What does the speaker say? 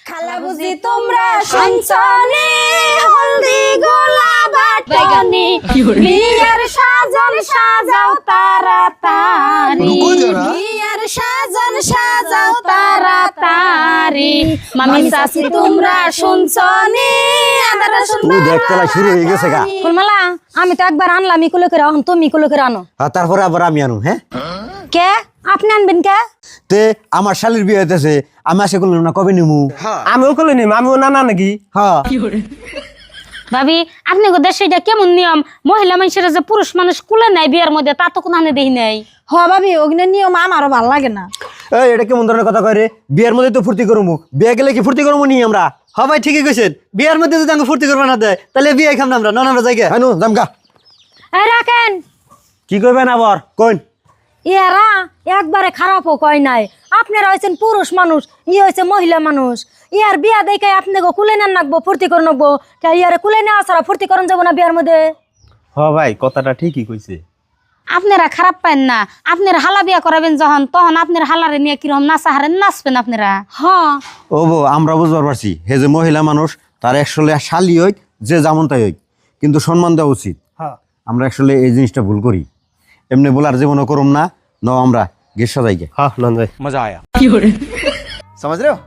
খালা বুঝি তোমরা শুনছনি হলদি গোলাপ বাটনি বিয়ের সাজন সাজাও তাড়াতাড়ি বিয়ের সাজন সাজাও তাড়াতাড়ি মামি চাচি তোমরা শুনছনি আদাটা শুনবা তুই দেখতেলা শুরু হয়ে গেছে গা ফুলমালা আমি তো একবার আনলাম ইকুলো করে এখন তুমি ইকুলো করে আনো আর তারপরে আবার আমি আনু হ্যাঁ কে আপনি আনবেন কে তে আমার শালির বিয়ে হইতেছে আমি আসে করলাম না কবে নিমু আমিও কলে নিম আমিও নানা নাকি হ্যাঁ ভাবি আপনি দেশে এটা কেমন নিয়ম মহিলা মানুষের যে পুরুষ মানুষ কুলে নাই বিয়ের মধ্যে তা তো কোনো আনে দেখি নাই হ ভাবি অগ্নি নিয়ম আমারও ভালো লাগে না এই এটা কেমন ধরনের কথা কয় রে বিয়ের মধ্যে তো ফুর্তি করবো বিয়ে গেলে কি ফুর্তি করবো নি আমরা হ্যাঁ ভাই ঠিকই কইছেন বিয়ের মধ্যে যদি আমি ফুর্তি করবো না দেয় তাহলে বিয়ে খাম না আমরা না আমরা জায়গা হ্যাঁ জামগা এই রাখেন কি করবেন আবার কোন ইয়ারা একবারে খারাপও কয় নাই আপনারা হয়েছেন পুরুষ মানুষ হয়েছে মহিলা মানুষ ইয়ার বিয়া দেখে আপনাকে কুলে নেন নাকবো ফুর্তি করে নাকবো ইয়ারে কুলে নেওয়া ছাড়া ফুর্তি করেন যাবো না বিয়ার মধ্যে ভাই কথাটা ঠিকই কইছে আপনারা খারাপ পান না আপনারা হালা বিয়া করাবেন যখন তখন আপনার হালারে নিয়ে কিরকম নাচা হারেন নাচবেন আপনারা হ্যাঁ ও বো আমরা বুঝবার পারছি হে যে মহিলা মানুষ তার একশোলে শালি হইক যে যেমন তাই হইক কিন্তু সম্মান দেওয়া উচিত আমরা আসলে এই জিনিসটা ভুল করি এমনি বলার জীবনও করুম না ন আমরা গেসা যাই হ্যাঁ নন ভাই मजा आया समझ रहे हो।